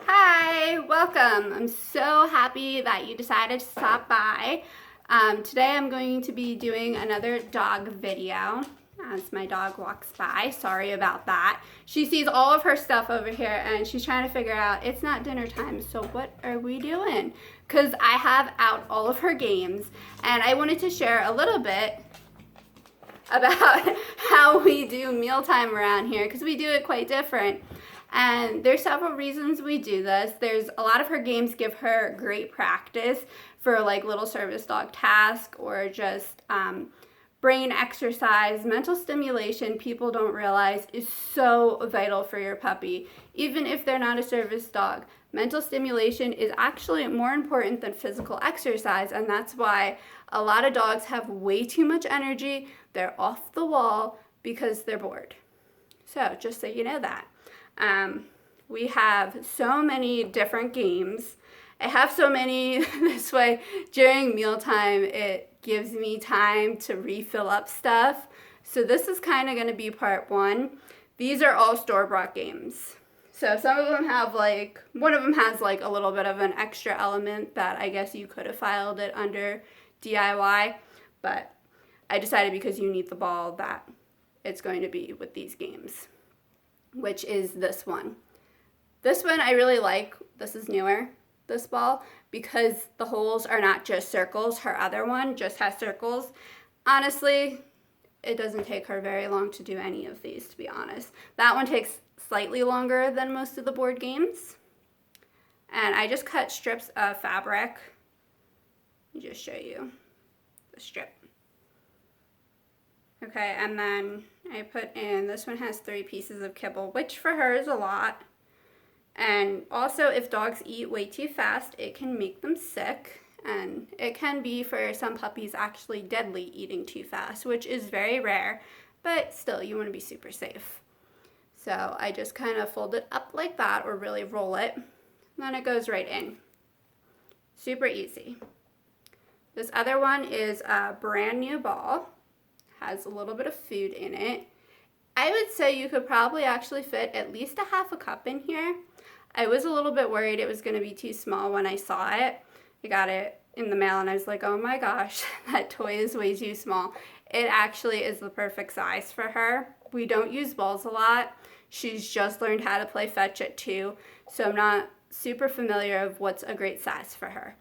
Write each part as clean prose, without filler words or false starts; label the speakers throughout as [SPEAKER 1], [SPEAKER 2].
[SPEAKER 1] Hi, welcome. I'm so happy that you decided to stop by. Today I'm going to be doing another dog video as my dog walks by. Sorry about that. She sees all of her stuff over here and she's trying to figure out it's not dinner time, so what are we doing? Because I have out all of her games and I wanted to share a little bit about how we do mealtime around here because we do it quite different. And there's several reasons we do this. There's a lot of her games give her great practice for like little service dog task or just brain exercise. Mental stimulation, people don't realize, is so vital for your puppy. Even if they're not a service dog, mental stimulation is actually more important than physical exercise, and that's why a lot of dogs have way too much energy. They're off the wall because they're bored. So just so you know that. We have so many different games. I have so many this way during mealtime it gives me time to refill up stuff. So this is kind of going to be part one. These are all store-bought games. So some of them have one of them has a little bit of an extra element that I guess you could have filed it under DIY, but I decided because you need the ball that it's going to be with these games, which is this one. This one I really like. This is newer, this ball, because the holes are not just circles. Her other one just has circles. Honestly, it doesn't take her very long to do any of these, to be honest. That one takes slightly longer than most of the board games. And I just cut strips of fabric. Let me just show you the strip. Okay, and then I put in, this one has 3 pieces of kibble, which for her is a lot. And also, if dogs eat way too fast, it can make them sick. And it can be, for some puppies, actually deadly eating too fast, which is very rare. But still, you want to be super safe. So I just kind of fold it up like that, or really roll it. Then it goes right in. Super easy. This other one is a brand new ball. Has a little bit of food in it. I would say you could probably actually fit at least a half a cup in here. I was a little bit worried it was going to be too small when I saw it. I got it in the mail and I was like, oh my gosh, that toy is way too small. It actually is the perfect size for her. We don't use balls a lot. She's just learned how to play fetch at 2, so I'm not super familiar of what's a great size for her.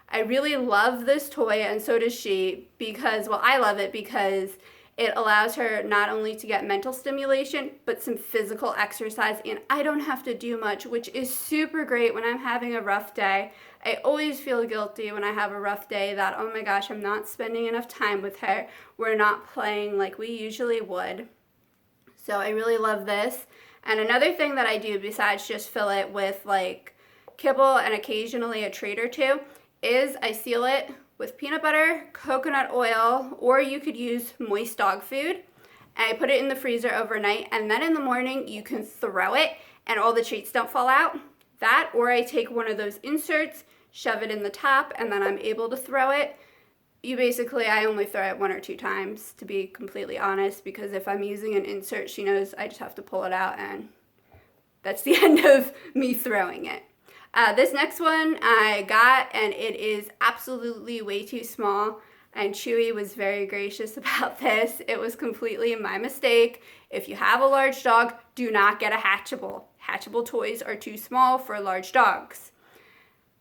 [SPEAKER 1] I really love this toy, and so does she, because, well, I love it because it allows her not only to get mental stimulation, but some physical exercise, and I don't have to do much, which is super great when I'm having a rough day. I always feel guilty when I have a rough day that, oh my gosh, I'm not spending enough time with her. We're not playing like we usually would. So I really love this. And another thing that I do besides just fill it with kibble and occasionally a treat or two is I seal it with peanut butter, coconut oil, or you could use moist dog food. And I put it in the freezer overnight, and then in the morning you can throw it and all the treats don't fall out. That, or I take one of those inserts, shove it in the top, and then I'm able to throw it. I only throw it 1 or 2 times, to be completely honest, because if I'm using an insert, she knows I just have to pull it out, and that's the end of me throwing it. This next one I got, and it is absolutely way too small, and Chewy was very gracious about this. It was completely my mistake. If you have a large dog, do not get a hatchable. Hatchable toys are too small for large dogs.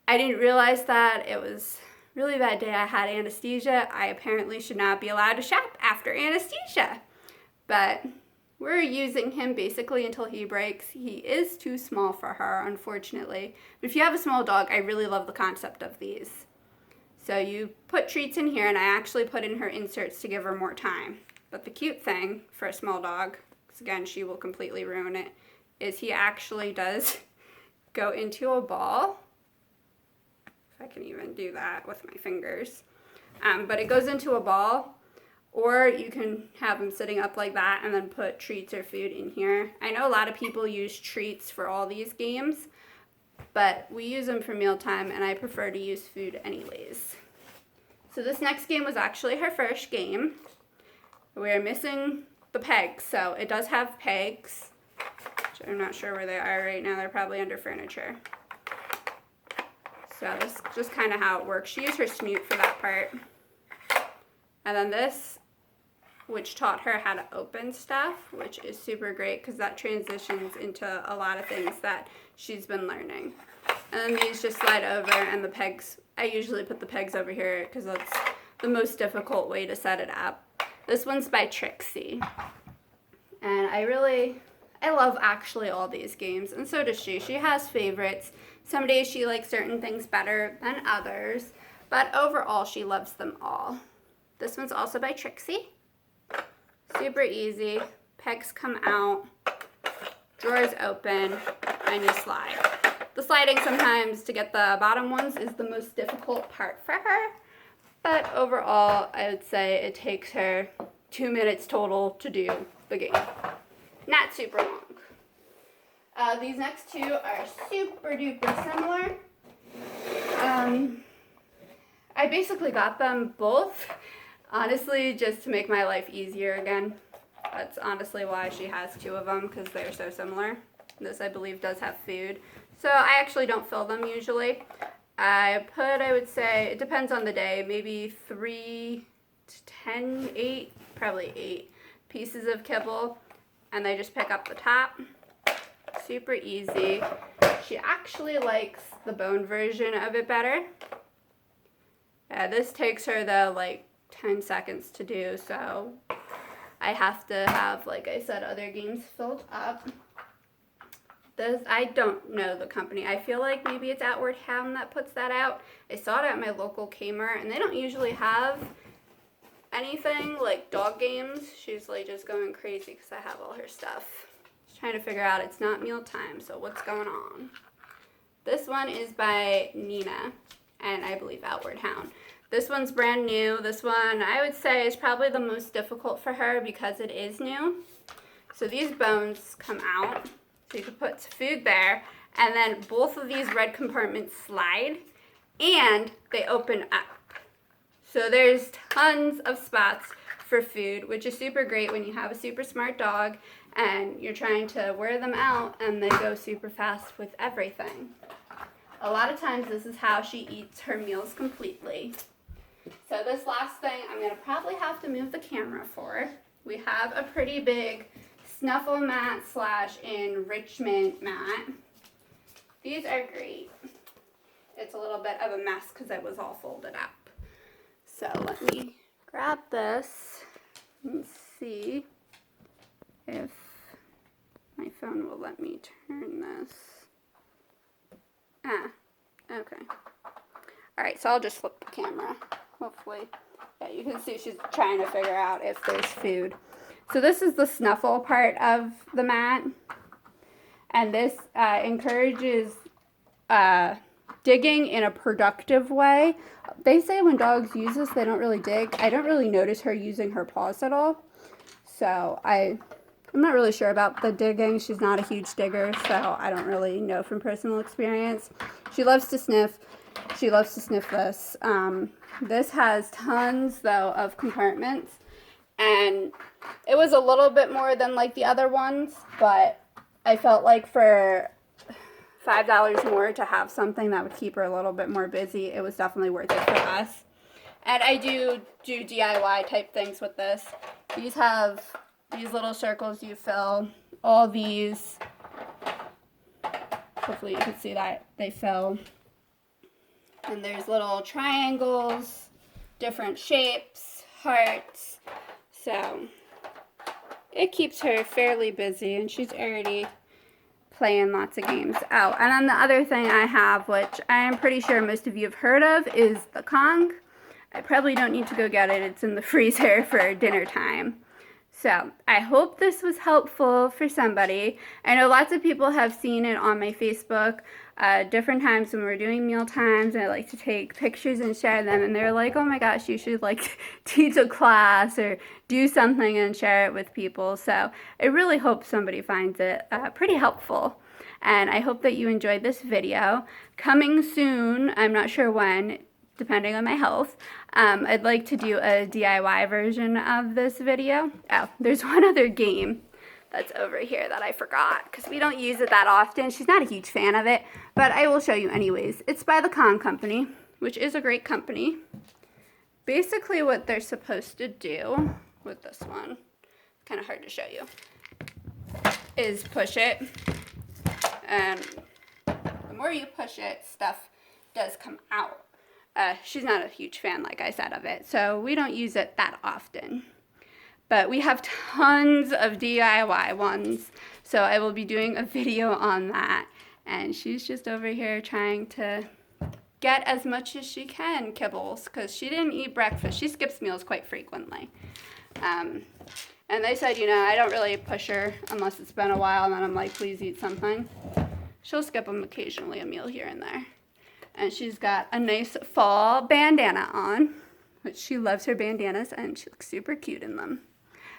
[SPEAKER 1] I didn't realize that. It was a really bad day. I had anesthesia. I apparently should not be allowed to shop after anesthesia, but we're using him basically until he breaks. He is too small for her, unfortunately. But if you have a small dog, I really love the concept of these. So you put treats in here, and I actually put in her inserts to give her more time. But the cute thing for a small dog, because again, she will completely ruin it, is he actually does go into a ball. If I can even do that with my fingers. But it goes into a ball. Or you can have them sitting up like that and then put treats or food in here. I know a lot of people use treats for all these games, but we use them for mealtime, and I prefer to use food anyways. So this next game was actually her first game. We're missing the pegs, so it does have pegs, which I'm not sure where they are right now. They're probably under furniture. So that's just kind of how it works. She used her snoot for that part. And then this, which taught her how to open stuff, which is super great because that transitions into a lot of things that she's been learning. And then these just slide over, and the pegs, I usually put the pegs over here because that's the most difficult way to set it up. This one's by Trixie. And I love actually all these games, and so does she. She has favorites. Some days she likes certain things better than others, but overall she loves them all. This one's also by Trixie. Super easy. Pegs come out, drawers open, and you slide. The sliding sometimes to get the bottom ones is the most difficult part for her, but overall I would say it takes her 2 minutes total to do the game. Not super long. These next two are super duper similar. I basically got them both, honestly, just to make my life easier again. That's honestly why she has two of them, because they're so similar. This, I believe, does have food. So I actually don't fill them usually. I would say, it depends on the day, maybe 3 to 10, 8, probably 8 pieces of kibble. And they just pick up the top. Super easy. She actually likes the bone version of it better. This takes her, though, like 10 seconds to do, so I have to have, like I said, other games filled up. This, I don't know the company. I feel like maybe it's Outward Hound that puts that out. I saw it at my local Kmart, and they don't usually have anything like dog games. She's like just going crazy because I have all her stuff. Just trying to figure out, it's not mealtime, so what's going on? This one is by Nina, and I believe Outward Hound. This one's brand new. This one I would say is probably the most difficult for her because it is new. So these bones come out, so you can put food there, and then both of these red compartments slide, and they open up. So there's tons of spots for food, which is super great when you have a super smart dog and you're trying to wear them out and they go super fast with everything. A lot of times this is how she eats her meals completely. So this last thing I'm going to probably have to move the camera for. We have a pretty big snuffle mat / enrichment mat. These are great. It's a little bit of a mess because it was all folded up. So let me grab this and see if my phone will let me turn this. Okay. Alright, so I'll just flip the camera, hopefully. Yeah, you can see she's trying to figure out if there's food. So this is the snuffle part of the mat. And this encourages digging in a productive way. They say when dogs use this, they don't really dig. I don't really notice her using her paws at all. So I'm not really sure about the digging. She's not a huge digger, so I don't really know from personal experience. She loves to sniff. She loves to sniff this. This has tons, though, of compartments. And it was a little bit more than like the other ones, but I felt like for $5 more to have something that would keep her a little bit more busy, it was definitely worth it for us. And I do DIY type things with this. These have these little circles you fill. All these, hopefully you can see that they fill. And there's little triangles, different shapes, hearts. So it keeps her fairly busy, and she's already playing lots of games. Oh, and then the other thing I have, which I am pretty sure most of you have heard of, is the Kong. I probably don't need to go get it. It's in the freezer for dinner time. So I hope this was helpful for somebody. I know lots of people have seen it on my Facebook different times when we're doing meal times, and I like to take pictures and share them, and they're like, oh my gosh, you should like teach a class or do something and share it with people. So I really hope somebody finds it pretty helpful, and I hope that you enjoyed this video. Coming soon, I'm not sure when, depending on my health, I'd like to do a DIY version of this video. Oh, there's one other game. that's over here that I forgot because we don't use it that often. She's not a huge fan of it, but I will show you anyways. It's by the Con Company, which is a great company. Basically what they're supposed to do with this one, kind of hard to show you, is push it, and the more you push it, stuff does come out. She's not a huge fan, like I said, of it, so we don't use it that often. But we have tons of DIY ones, so I will be doing a video on that. And she's just over here trying to get as much as she can kibbles, because she didn't eat breakfast. She skips meals quite frequently. And they said, you know, I don't really push her unless it's been a while, and then I'm like, please eat something. She'll skip them occasionally, a meal here and there. And she's got a nice fall bandana on, which she loves her bandanas, and she looks super cute in them.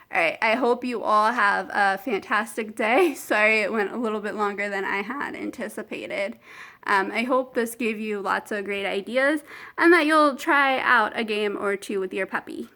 [SPEAKER 1] All right, I hope you all have a fantastic day. Sorry it went a little bit longer than I had anticipated. I hope this gave you lots of great ideas and that you'll try out a game or two with your puppy.